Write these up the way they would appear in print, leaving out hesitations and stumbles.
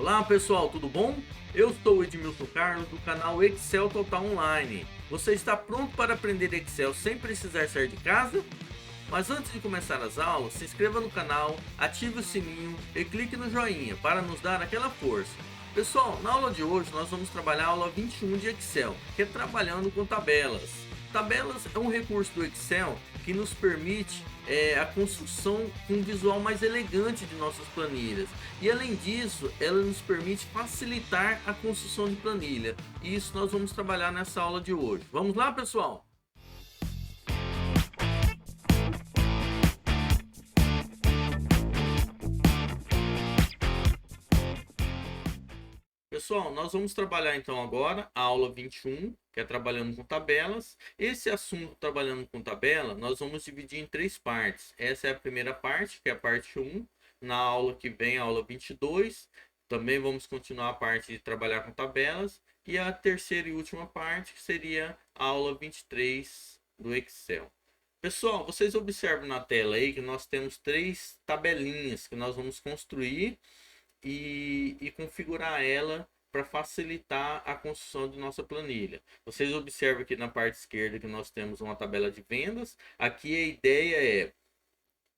Olá pessoal, tudo bom? Eu sou o Edmilson Carlos do canal Excel Total Online. Você está pronto para aprender Excel sem precisar sair de casa? Mas antes de começar as aulas, se inscreva no canal, ative o sininho e clique no joinha para nos dar aquela força. Pessoal, na aula de hoje nós vamos trabalhar a aula 21 de Excel, que é trabalhando com tabelas. Tabelas é um recurso do Excel que nos permite a construção com um visual mais elegante de nossas planilhas. E além disso, ela nos permite facilitar a construção de planilha. E isso nós vamos trabalhar nessa aula de hoje. Vamos lá, pessoal? Pessoal, nós vamos trabalhar então agora a aula 21, que é trabalhando com tabelas. Esse assunto trabalhando com tabela, nós vamos dividir em três partes. Essa é a primeira parte, que é a parte 1. Na aula que vem, a aula 22, também vamos continuar a parte de trabalhar com tabelas. E a terceira e última parte, que seria a aula 23 do Excel. Pessoal, vocês observam na tela aí que nós temos três tabelinhas que nós vamos construir e configurar ela para facilitar a construção de nossa planilha. Vocês observam aqui na parte esquerda que nós temos uma tabela de vendas. Aqui a ideia é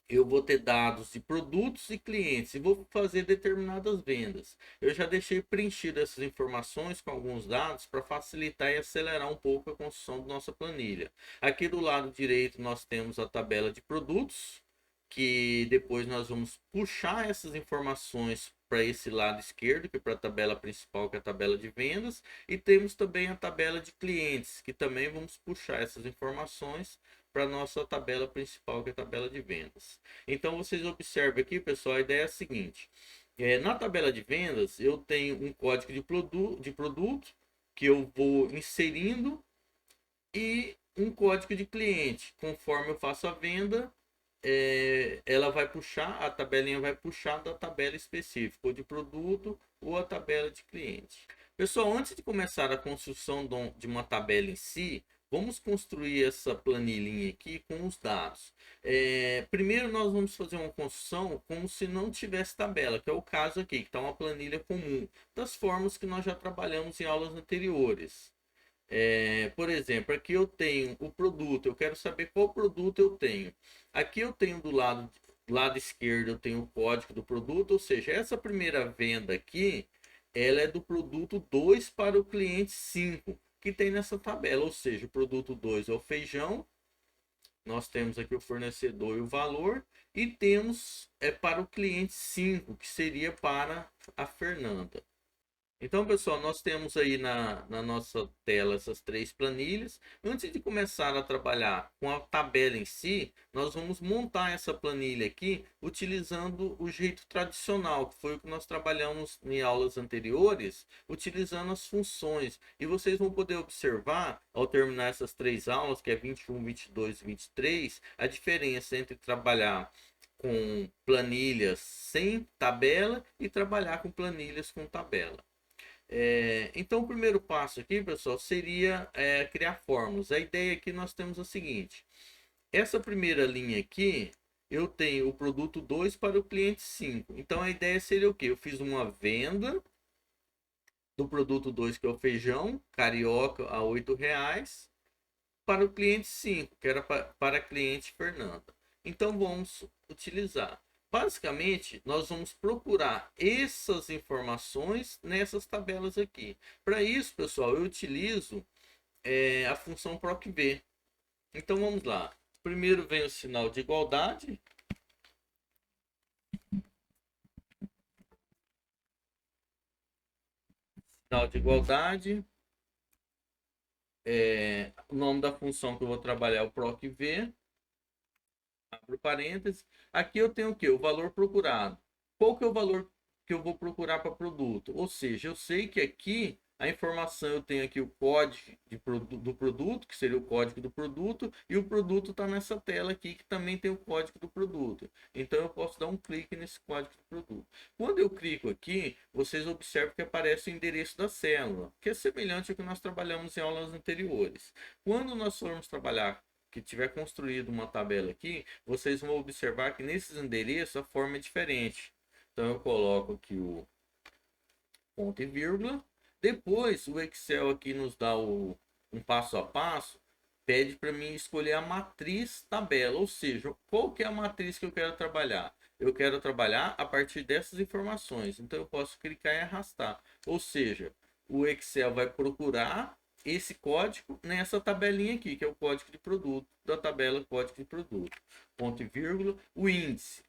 eu vou ter dados de produtos e clientes e vou fazer determinadas vendas. Eu já deixei preenchido essas informações com alguns dados para facilitar e acelerar um pouco a construção da nossa planilha. Aqui do lado direito nós temos a tabela de produtos, que depois nós vamos puxar essas informações para esse lado esquerdo, que é para a tabela principal, que é a tabela de vendas, e temos também a tabela de clientes, que também vamos puxar essas informações para a nossa tabela principal, que é a tabela de vendas. Então vocês observam aqui, pessoal, a ideia é a seguinte: na tabela de vendas eu tenho um código de produto que eu vou inserindo e um código de cliente. Conforme eu faço a venda, ela vai puxar, a tabelinha vai puxar da tabela específica, ou de produto ou a tabela de cliente. Pessoal, antes de começar a construção de uma tabela em si, vamos construir essa planilhinha aqui com os dados. Primeiro nós vamos fazer uma construção como se não tivesse tabela, que é o caso aqui, que está uma planilha comum, das formas que nós já trabalhamos em aulas anteriores. Por exemplo, aqui eu tenho o produto, eu quero saber qual produto eu tenho. Aqui eu tenho do lado esquerdo, eu tenho o código do produto, ou seja, essa primeira venda aqui, ela é do produto 2 para o cliente 5 que tem nessa tabela, ou seja, o produto 2 é o feijão, nós temos aqui o fornecedor e o valor, e temos para o cliente 5 que seria para a Fernanda. Então, pessoal, nós temos aí na nossa tela essas três planilhas. Antes de começar a trabalhar com a tabela em si, nós vamos montar essa planilha aqui utilizando o jeito tradicional, que foi o que nós trabalhamos em aulas anteriores, utilizando as funções. E vocês vão poder observar, ao terminar essas três aulas, que é 21, 22 e 23, a diferença entre trabalhar com planilhas sem tabela e trabalhar com planilhas com tabela. Então, o primeiro passo aqui, pessoal, seria criar fórmulas. A ideia aqui nós temos a seguinte: essa primeira linha aqui, eu tenho o produto 2 para o cliente 5. Então, a ideia seria o quê? Eu fiz uma venda do produto 2, que é o feijão carioca, a R$ 8, para o cliente 5, que era para a cliente Fernanda. Então vamos utilizar. Basicamente, nós vamos procurar essas informações nessas tabelas aqui. Para isso, pessoal, eu utilizo a função PROC-V. Então vamos lá. Primeiro vem o sinal de igualdade. Sinal de igualdade. O nome da função que eu vou trabalhar é o PROC-V. Abro parênteses. Aqui eu tenho o que? O valor procurado. Qual que é o valor que eu vou procurar para produto? Ou seja, eu sei que aqui a informação eu tenho aqui o código do produto, que seria o código do produto, e o produto está nessa tela aqui que também tem o código do produto. Então eu posso dar um clique nesse código do produto. Quando eu clico aqui, vocês observam que aparece o endereço da célula, que é semelhante ao que nós trabalhamos em aulas anteriores. Quando nós formos trabalhar que tiver construído uma tabela aqui, vocês vão observar que nesses endereços a forma é diferente. Então eu coloco aqui ponto e vírgula. Depois, o Excel aqui nos dá um passo a passo, pede para mim escolher a matriz tabela, ou seja, qual que é a matriz que eu quero trabalhar. Eu quero trabalhar a partir dessas informações, então eu posso clicar e arrastar. Ou seja, o Excel vai procurar esse código nessa tabelinha aqui, que é o código de produto, da tabela código de produto. Ponto e vírgula, o índice.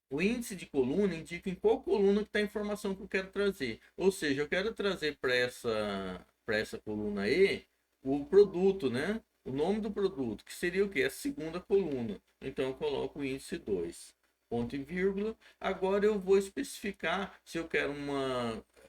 O índice de coluna indica em qual coluna que está a informação que eu quero trazer. Ou seja, eu quero trazer para essa coluna E o produto, né? O nome do produto, que seria o quê? A segunda coluna. Então eu coloco o índice 2. Ponto e vírgula. Agora eu vou especificar se eu quero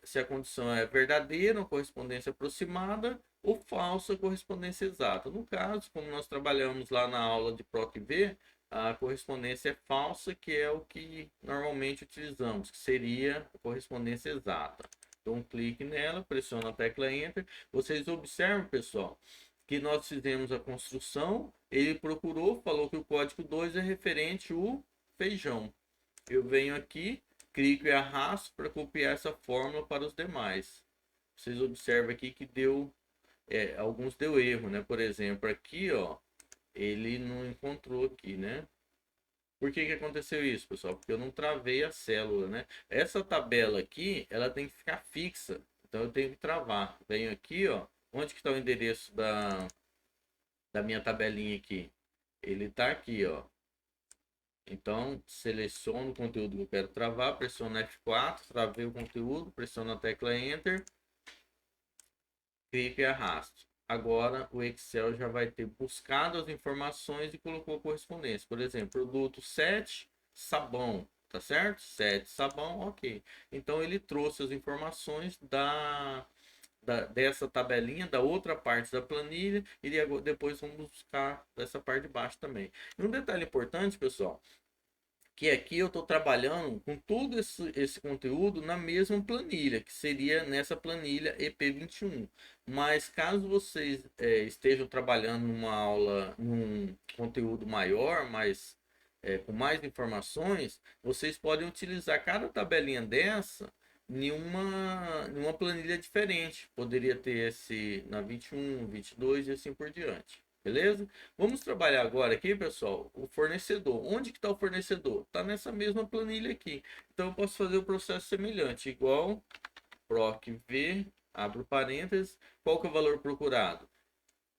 se a condição é verdadeira, uma correspondência aproximada, ou falsa, correspondência exata. No caso, como nós trabalhamos lá na aula de PROC-V, a correspondência é falsa, que é o que normalmente utilizamos, que seria a correspondência exata. Então, clique nela, pressiona a tecla Enter. Vocês observam, pessoal, que nós fizemos a construção, ele procurou, falou que o código 2 é referente ao feijão. Eu venho aqui, clico e arrasto para copiar essa fórmula para os demais. Vocês observam aqui que alguns deu erro, né? Por exemplo, aqui, ó, ele não encontrou aqui, né? Por que que aconteceu isso, pessoal? Porque eu não travei a célula, né? Essa tabela aqui, ela tem que ficar fixa. Então eu tenho que travar. Venho aqui, ó. Onde que está o endereço da minha tabelinha aqui? Ele está aqui, ó. Então, seleciono o conteúdo que eu quero travar, pressiono F4, travei o conteúdo, pressiono a tecla Enter, clico e arrasto. Agora o Excel já vai ter buscado as informações e colocou a correspondência. Por exemplo, produto 7, sabão, tá certo? 7, sabão, ok. Então ele trouxe as informações dessa tabelinha, da outra parte da planilha, e depois vamos buscar dessa parte de baixo também. E um detalhe importante, pessoal, que aqui eu estou trabalhando com todo esse conteúdo na mesma planilha, que seria nessa planilha EP21. Mas caso vocês estejam trabalhando numa aula, num conteúdo maior, com mais informações, vocês podem utilizar cada tabelinha dessa em uma planilha diferente. Poderia ter esse na 21, 22 e assim por diante. Beleza? Vamos trabalhar agora aqui, pessoal, o fornecedor. Onde que está o fornecedor? Está nessa mesma planilha aqui. Então, eu posso fazer o processo semelhante, igual PROC-V, abro parênteses, qual que é o valor procurado?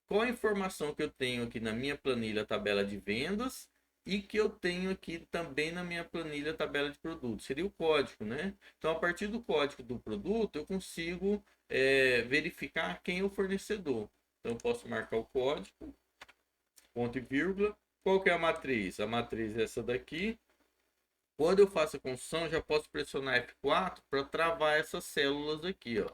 Qual a informação que eu tenho aqui na minha planilha, tabela de vendas, e que eu tenho aqui também na minha planilha, tabela de produtos? Seria o código, né? Então, a partir do código do produto, eu consigo verificar quem é o fornecedor. Então, eu posso marcar o código, ponto e vírgula. Qual que é a matriz? A matriz é essa daqui. Quando eu faço a construção, já posso pressionar F4 para travar essas células aqui, ó.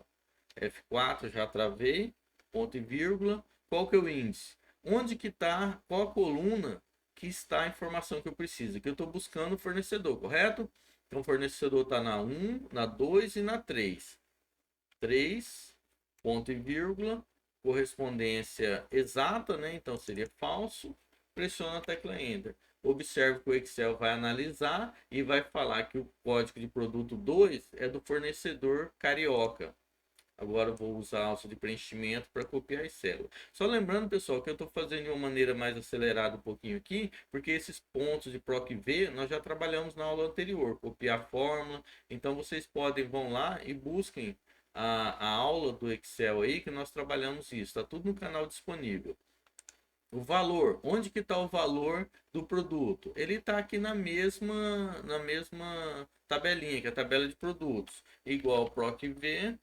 F4, já travei, ponto e vírgula. Qual que é o índice? Onde que está, qual a coluna que está a informação que eu preciso? Que eu estou buscando o fornecedor, correto? Então, o fornecedor está na 1, na 2 e na 3. 3, ponto e vírgula, correspondência exata, né? Então seria falso. Pressiona a tecla Enter. Observe que o Excel vai analisar e vai falar que o código de produto 2 é do fornecedor Carioca. Agora eu vou usar a alça de preenchimento para copiar as células. Só lembrando, pessoal, que eu estou fazendo de uma maneira mais acelerada um pouquinho aqui, porque esses pontos de PROC-V nós já trabalhamos na aula anterior, copiar a fórmula. Então vocês vão lá e busquem a aula do Excel aí, que nós trabalhamos isso. Está tudo no canal disponível. O valor, onde que está o valor do produto? Ele está aqui na mesma tabelinha, que é a tabela de produtos. Igual PROC-V,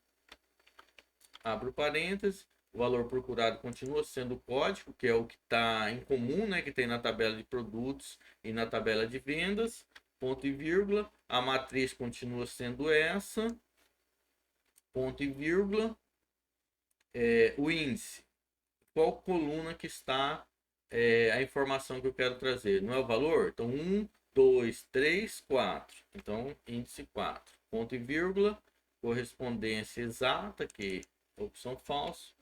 abro parênteses, o valor procurado continua sendo o código, que é o que está em comum, né, que tem na tabela de produtos e na tabela de vendas, ponto e vírgula, a matriz continua sendo essa, ponto e vírgula, o índice, qual coluna que está a informação que eu quero trazer, não é o valor? Então, 1, 2, 3, 4, então índice 4, ponto e vírgula, correspondência exata, que opção falso,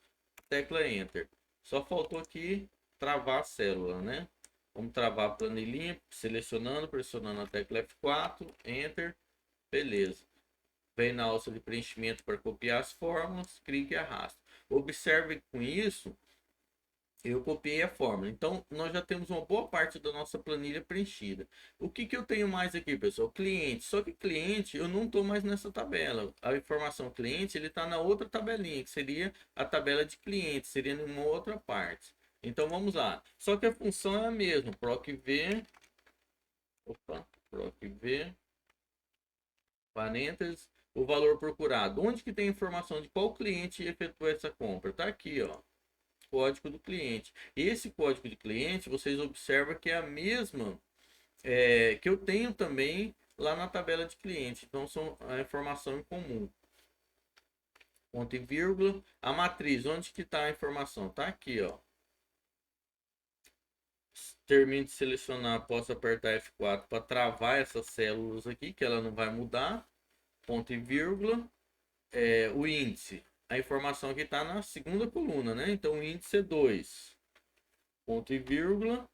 tecla Enter. Só faltou aqui travar a célula, né? Vamos travar a planilhinha, selecionando, pressionando a tecla F4, Enter, beleza. vem na alça de preenchimento para copiar as fórmulas, clique e arrasta. Observe com isso, eu copiei a fórmula. Então, nós já temos uma boa parte da nossa planilha preenchida. O que eu tenho mais aqui, pessoal? Cliente. Só que cliente, eu não estou mais nessa tabela. A informação cliente, ele está na outra tabelinha, que seria a tabela de cliente, seria em uma outra parte. Então, vamos lá. Só que a função é a mesma. PROC-V, PROC-V, parênteses, o valor procurado. Onde que tem a informação de qual cliente efetuou essa compra? Está aqui, ó. Código do cliente. Esse código de cliente, vocês observam que é a mesma que eu tenho também lá na tabela de cliente. Então, são a informação em comum. Ponto e vírgula. A matriz, onde que está a informação? Está aqui, ó. Termine de selecionar, posso apertar F4 para travar essas células aqui, que ela não vai mudar. Ponto e vírgula. O índice. A informação aqui está na segunda coluna, né? Então, o índice é 2. Ponto e vírgula.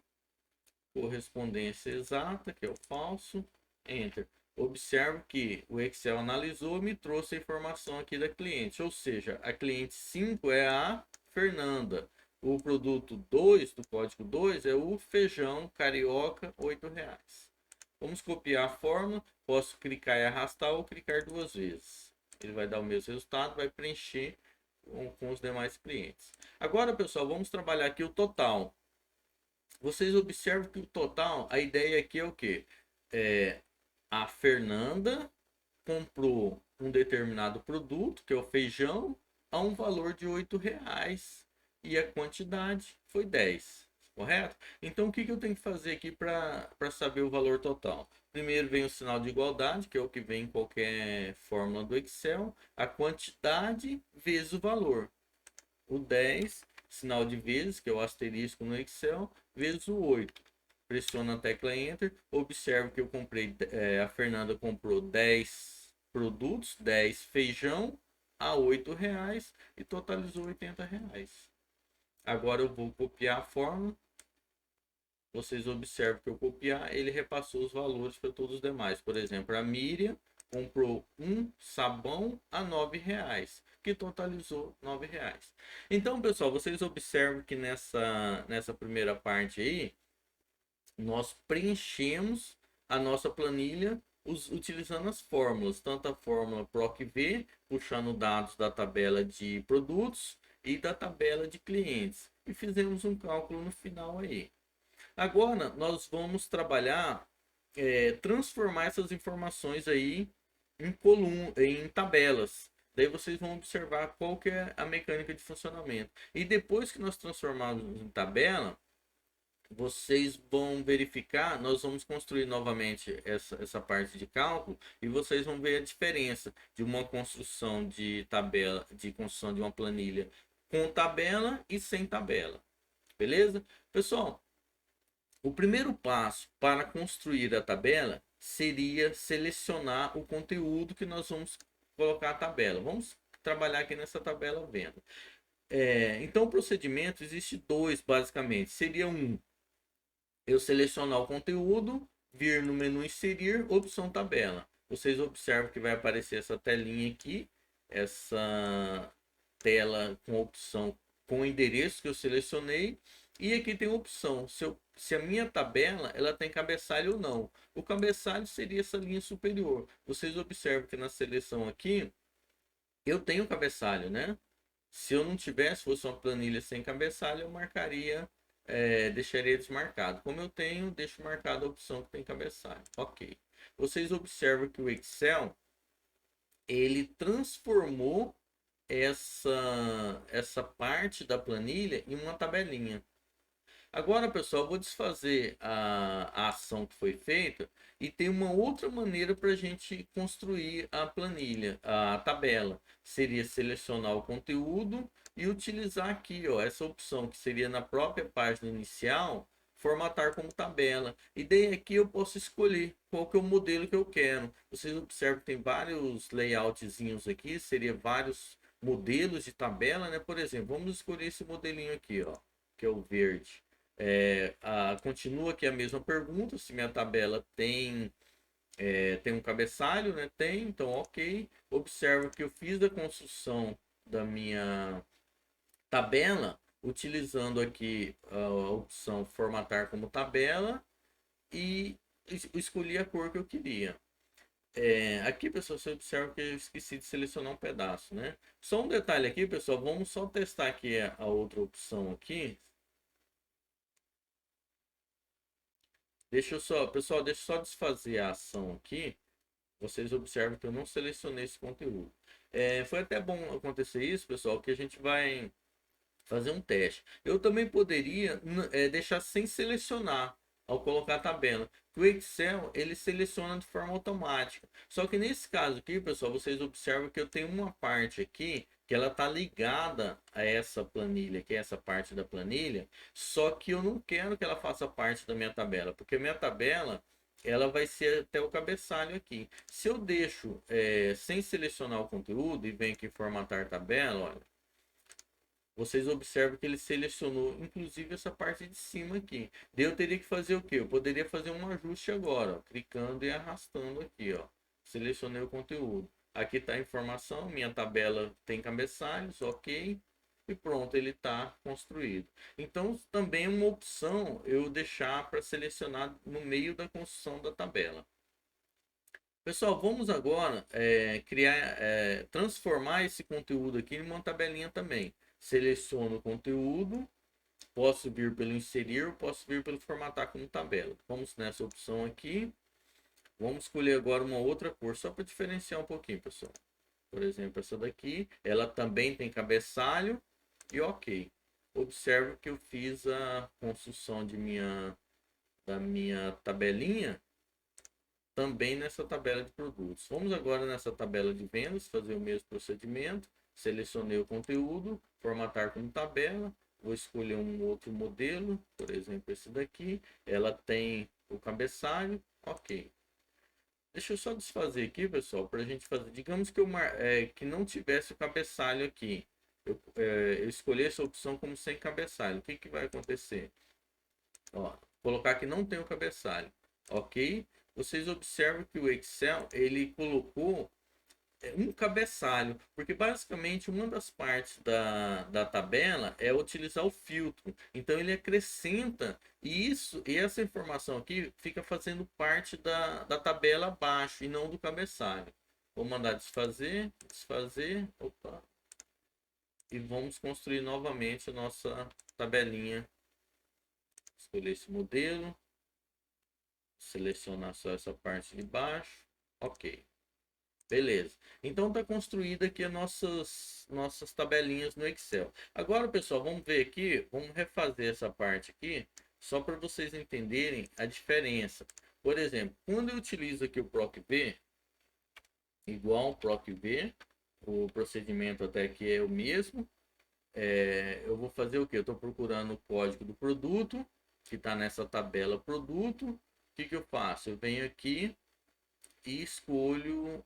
Correspondência exata, que é o falso. Enter. Observe que o Excel analisou e me trouxe a informação aqui da cliente. Ou seja, a cliente 5 é a Fernanda. O produto 2, do código 2, é o feijão carioca, R$ 8. Vamos copiar a fórmula. Posso clicar e arrastar ou clicar 2 vezes. Ele vai dar o mesmo resultado, vai preencher com os demais clientes. Agora, pessoal, vamos trabalhar aqui o total. Vocês observam que o total, a ideia aqui é o que? A Fernanda comprou um determinado produto, que é o feijão, a um valor de R$ 8 e a quantidade foi 10, correto? Então, o que eu tenho que fazer aqui para saber o valor total? Primeiro vem o sinal de igualdade, que é o que vem em qualquer fórmula do Excel, a quantidade vezes o valor. O 10, sinal de vezes, que é o asterisco no Excel, vezes o 8. Pressiona a tecla Enter. Observe que eu comprei, a Fernanda comprou 10 produtos, 10 feijão a R$ 8 e totalizou R$ 80. Agora eu vou copiar a fórmula. Vocês observam que eu copiar, ele repassou os valores para todos os demais. Por exemplo, a Miriam comprou um sabão a R$ 9, que totalizou R$ 9. Então, pessoal, vocês observam que nessa primeira parte aí, nós preenchemos a nossa planilha utilizando as fórmulas, tanto a fórmula PROC-V, puxando dados da tabela de produtos e da tabela de clientes. E fizemos um cálculo no final aí. Agora, nós vamos trabalhar, transformar essas informações aí em tabelas. Daí vocês vão observar qual que é a mecânica de funcionamento. E depois que nós transformarmos em tabela, vocês vão verificar, nós vamos construir novamente essa parte de cálculo e vocês vão ver a diferença de uma construção de tabela, de construção de uma planilha com tabela e sem tabela. Beleza? Pessoal, o primeiro passo para construir a tabela seria selecionar o conteúdo que nós vamos colocar a tabela. Vamos trabalhar aqui nessa tabela venda. Então, o procedimento existe dois, basicamente. Seria eu selecionar o conteúdo, vir no menu inserir, opção tabela. Vocês observam que vai aparecer essa telinha aqui, essa tela com opção com o endereço que eu selecionei. E aqui tem a opção, se a minha tabela ela tem cabeçalho ou não. O cabeçalho seria essa linha superior. Vocês observam que na seleção aqui, eu tenho cabeçalho, né? Se eu não tivesse, fosse uma planilha sem cabeçalho, eu marcaria, deixaria desmarcado. Como eu tenho, deixo marcada a opção que tem cabeçalho. Ok. Vocês observam que o Excel, ele transformou essa parte da planilha em uma tabelinha. Agora, pessoal, eu vou desfazer a ação que foi feita e tem uma outra maneira para a gente construir a planilha, a tabela. Seria selecionar o conteúdo e utilizar aqui, ó, essa opção que seria na própria página inicial, formatar como tabela. E daí aqui eu posso escolher qual que é o modelo que eu quero. Vocês observam que tem vários layoutzinhos aqui, seria vários modelos de tabela, né? Por exemplo, vamos escolher esse modelinho aqui, ó, que é o verde. Continua aqui a mesma pergunta, se minha tabela tem Tem um cabeçalho, né? Tem, então ok. Observo que eu fiz a construção da minha tabela utilizando aqui a opção formatar como tabela e escolhi a cor que eu queria. Aqui, pessoal, você observa que eu esqueci de selecionar um pedaço, né? Só um detalhe aqui, pessoal, vamos só testar aqui a outra opção aqui. Deixa eu só, pessoal, deixa eu só desfazer a ação aqui. Vocês observam que eu não selecionei esse conteúdo. Foi até bom acontecer isso, pessoal, que a gente vai fazer um teste. Eu também poderia deixar sem selecionar ao colocar a tabela. O Excel ele seleciona de forma automática. Só que nesse caso aqui, pessoal, vocês observam que eu tenho uma parte aqui que ela está ligada a essa planilha, que é essa parte da planilha, só que eu não quero que ela faça parte da minha tabela, porque a minha tabela ela vai ser até o cabeçalho aqui. Se eu deixo sem selecionar o conteúdo e venho aqui formatar tabela, olha, vocês observam que ele selecionou inclusive essa parte de cima aqui. Daí eu teria que fazer o que? Eu poderia fazer um ajuste agora, ó, clicando e arrastando aqui, ó. Selecionei o conteúdo. Aqui está a informação, minha tabela tem cabeçalhos, ok. E pronto, ele está construído. Então também é uma opção eu deixar para selecionar no meio da construção da tabela. Pessoal, vamos agora transformar esse conteúdo aqui em uma tabelinha também. Seleciono o conteúdo, posso vir pelo inserir, posso vir pelo formatar como tabela. Vamos nessa opção aqui. Vamos escolher agora uma outra cor, só para diferenciar um pouquinho, pessoal. Por exemplo, essa daqui, ela também tem cabeçalho e ok. Observo que eu fiz a construção da minha tabelinha também nessa tabela de produtos. Vamos agora nessa tabela de vendas, fazer o mesmo procedimento. Selecionei o conteúdo, formatar como tabela. Vou escolher um outro modelo, por exemplo, esse daqui. Ela tem o cabeçalho, ok. Deixa eu só desfazer aqui, pessoal, para a gente fazer. Digamos que que não tivesse o cabeçalho aqui. Eu escolhi essa opção como sem cabeçalho. O que, que vai acontecer? Ó, colocar que não tem o cabeçalho, ok? Vocês observam que o Excel ele colocou um cabeçalho, porque basicamente uma das partes da tabela é utilizar o filtro. Então ele acrescenta e essa informação aqui fica fazendo parte da tabela abaixo e não do cabeçalho. Vou mandar desfazer, desfazer, opa, e vamos construir novamente a nossa tabelinha. Escolher esse modelo, selecionar só essa parte de baixo, ok. Beleza. Então está construída aqui as nossas tabelinhas no Excel. Agora, pessoal, vamos ver aqui, vamos refazer essa parte aqui, só para vocês entenderem a diferença. Por exemplo, quando eu utilizo aqui o PROC-V, igual ao PROC-V, o procedimento até aqui é o mesmo. Eu vou fazer o que? Eu estou procurando o código do produto, que está nessa tabela produto. O que, que eu faço? Eu venho aqui e escolho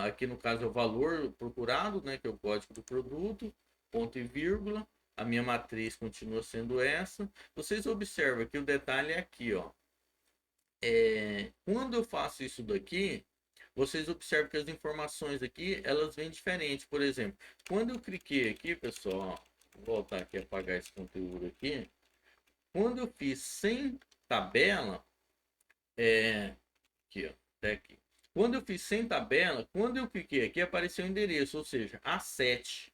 aqui no caso é o valor procurado, né, que é o código do produto, ponto e vírgula. A minha matriz continua sendo essa. Vocês observam que o detalhe é aqui, ó. Quando eu faço isso daqui, vocês observam que as informações aqui elas vêm diferentes. Por exemplo, quando eu cliquei aqui, pessoal, ó, vou voltar aqui a apagar esse conteúdo aqui. Quando eu fiz sem tabela, aqui, ó, até aqui. Quando eu fiz sem tabela, quando eu cliquei aqui, apareceu o endereço, ou seja, A7,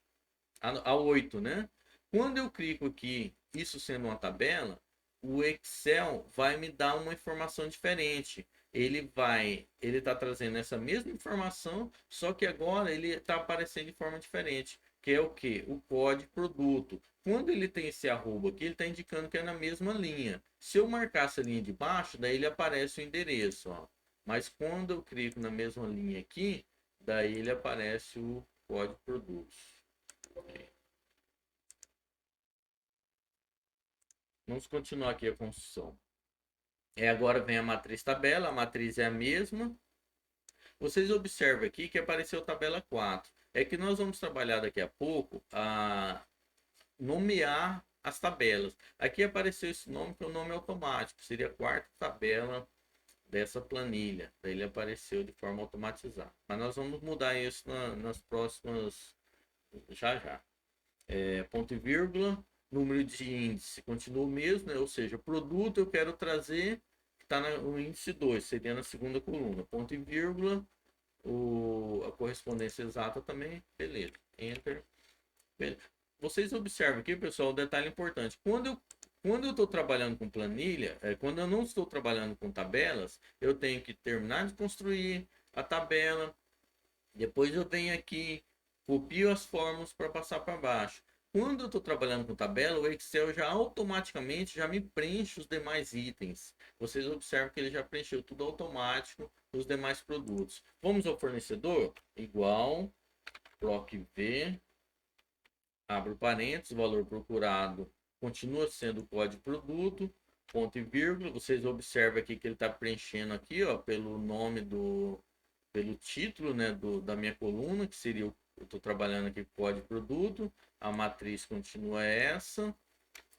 A8, né? Quando eu clico aqui, isso sendo uma tabela, o Excel vai me dar uma informação diferente. Ele está trazendo essa mesma informação, só que agora ele está aparecendo de forma diferente, que é o que? O código produto. Quando ele tem esse arroba aqui, ele está indicando que é na mesma linha. Se eu marcar essa linha de baixo, daí ele aparece o endereço, ó. Mas quando eu clico na mesma linha aqui, daí ele aparece o código produtos. Okay. Vamos continuar aqui a construção. Agora vem a matriz tabela, a matriz é a mesma. Vocês observam aqui que apareceu tabela 4. É que nós vamos trabalhar daqui a pouco a nomear as tabelas. Aqui apareceu esse nome que é o nome automático, seria a quarta tabela dessa planilha. Daí ele apareceu de forma automatizada. Mas nós vamos mudar isso nas próximas, já já. Ponto e vírgula, número de índice continua o mesmo, né? Ou seja, produto eu quero trazer, que está no índice 2, seria na segunda coluna. Ponto e vírgula, a correspondência exata também, beleza. Enter. Beleza. Vocês observam aqui, pessoal, um detalhe importante. Quando eu estou trabalhando com planilha, quando eu não estou trabalhando com tabelas, eu tenho que terminar de construir a tabela, depois eu venho aqui, copio as fórmulas para passar para baixo. Quando eu estou trabalhando com tabela, o Excel já automaticamente já me preenche os demais itens. Vocês observam que ele já preencheu tudo automático, os demais produtos. Vamos ao fornecedor? Igual, proc V, abro parênteses, valor procurado continua sendo o código produto, ponto e vírgula. Vocês observam aqui que ele está preenchendo aqui, ó, pelo nome pelo título, né, da minha coluna, que seria eu estou trabalhando aqui com código produto, a matriz continua essa,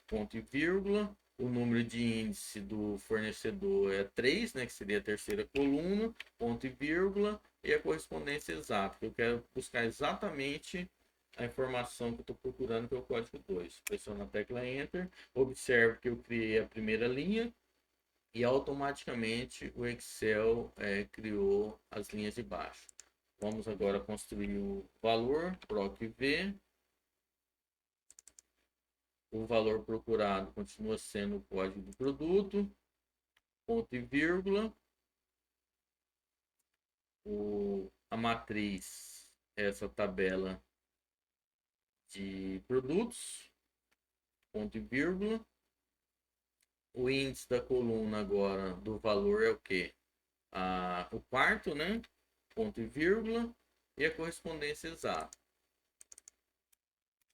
ponto e vírgula, o número de índice do fornecedor é 3, né, que seria a terceira coluna, ponto e vírgula, e a correspondência exata, que eu quero buscar exatamente a informação que eu estou procurando, que é o código 2. Pressiono a tecla Enter, observe que eu criei a primeira linha, e automaticamente o Excel criou as linhas de baixo. Vamos agora construir o valor, proc V. O valor procurado continua sendo o código do produto, ponto e vírgula. A matriz, essa tabela de produtos, ponto e vírgula. O índice da coluna agora do valor é o que? O quarto, né? Ponto e vírgula. E a correspondência exata.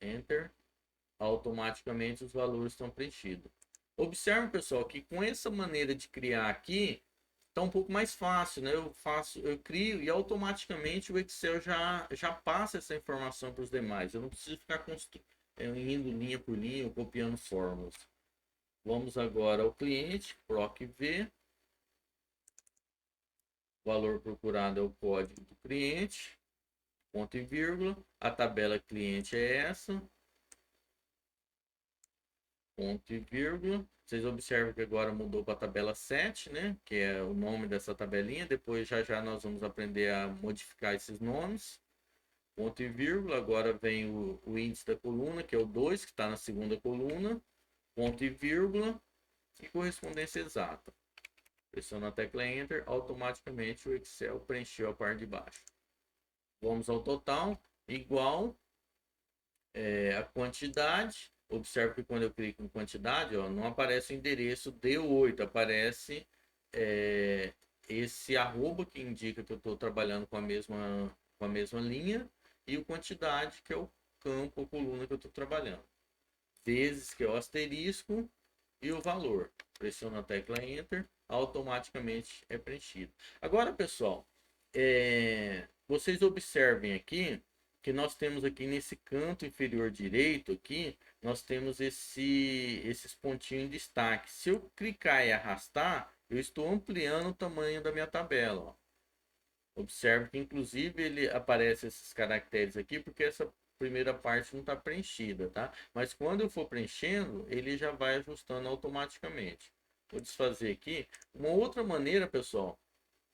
Enter. Automaticamente os valores estão preenchidos. Observe, pessoal, que com essa maneira de criar aqui, está um pouco mais fácil, né? Eu crio e automaticamente o Excel já passa essa informação para os demais. Eu não preciso ficar indo linha por linha, copiando fórmulas. Vamos agora ao cliente, proc V. O valor procurado é o código do cliente, ponto e vírgula. A tabela cliente é essa, ponto e vírgula. Vocês observam que agora mudou para a tabela 7, né? Que é o nome dessa tabelinha. Depois já nós vamos aprender a modificar esses nomes. Ponto e vírgula. Agora vem o índice da coluna, que é o 2, que está na segunda coluna. Ponto e vírgula. E correspondência exata. Pressiono a tecla Enter, automaticamente o Excel preencheu a parte de baixo. Vamos ao total, igual a quantidade. Observe que quando eu clico em quantidade, ó, não aparece o endereço D8, aparece esse arroba que indica que eu estou trabalhando com a mesma linha, e o quantidade, que é o campo ou coluna que eu estou trabalhando. Vezes, que é o asterisco, e o valor. Pressiono a tecla Enter, automaticamente é preenchido. Agora, pessoal, vocês observem aqui que nós temos aqui nesse canto inferior direito aqui, nós temos esses pontinhos em destaque. Se eu clicar e arrastar, eu estou ampliando o tamanho da minha tabela. Ó. Observe que inclusive ele aparece esses caracteres aqui porque essa primeira parte não está preenchida, tá? Mas quando eu for preenchendo, ele já vai ajustando automaticamente. Vou desfazer aqui. Uma outra maneira, pessoal,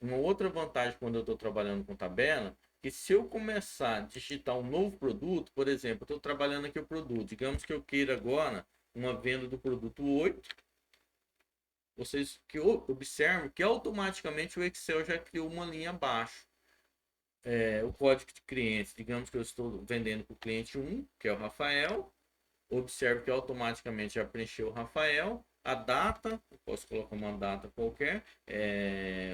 uma outra vantagem quando eu estou trabalhando com tabela, que se eu começar a digitar um novo produto, por exemplo, eu estou trabalhando aqui o produto, digamos que eu queira agora uma venda do produto 8, vocês que observam que automaticamente o Excel já criou uma linha abaixo. O código de clientes, digamos que eu estou vendendo para o cliente 1, que é o Rafael. Observe que automaticamente já preencheu o Rafael. A data, eu posso colocar uma data qualquer,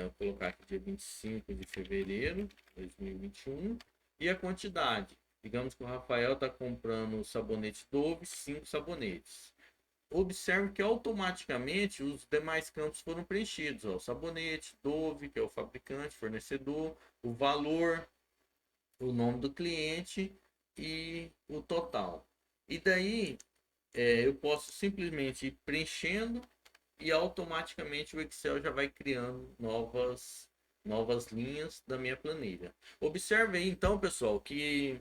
vou colocar aqui dia 25 de fevereiro de 2021. E a quantidade, digamos que o Rafael está comprando sabonete Dove, 5 sabonetes. Observe que automaticamente os demais campos foram preenchidos. Ó, sabonete, Dove, que é o fabricante, fornecedor, o valor, o nome do cliente e o total. E daí eu posso simplesmente ir preenchendo e automaticamente o Excel já vai criando novas linhas da minha planilha. Observe aí então, pessoal, que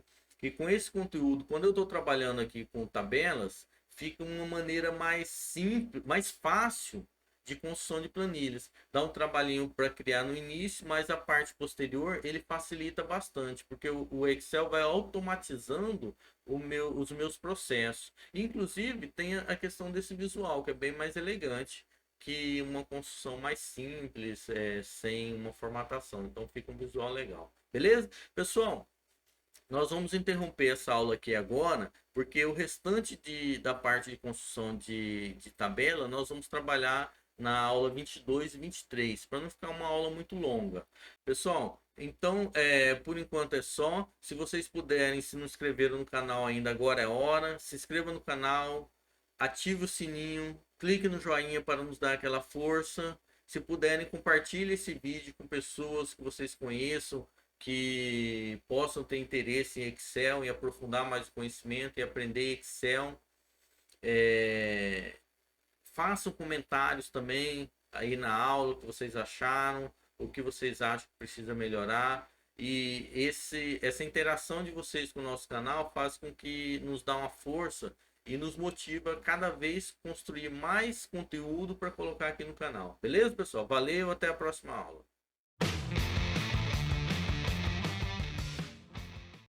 com esse conteúdo, quando eu estou trabalhando aqui com tabelas, fica uma maneira mais simples, mais fácil de construção de planilhas. Dá um trabalhinho para criar no início, mas a parte posterior ele facilita bastante, porque o Excel vai automatizando os meus processos. Inclusive, tem a questão desse visual, que é bem mais elegante que uma construção mais simples, sem uma formatação. Então fica um visual legal. Beleza? Pessoal, nós vamos interromper essa aula aqui agora, porque o restante da parte de construção de tabela, nós vamos trabalhar na aula 22 e 23, para não ficar uma aula muito longa. Pessoal, então, por enquanto é só. Se vocês puderem, se não inscreveram no canal ainda, agora é hora. Se inscreva no canal, ative o sininho, clique no joinha para nos dar aquela força. Se puderem, compartilhe esse vídeo com pessoas que vocês conheçam, que possam ter interesse em Excel e aprofundar mais o conhecimento e aprender Excel. É... Façam comentários também aí na aula, o que vocês acharam, o que vocês acham que precisa melhorar. E essa interação de vocês com o nosso canal faz com que nos dá uma força e nos motiva a cada vez construir mais conteúdo para colocar aqui no canal. Beleza, pessoal? Valeu, até a próxima aula.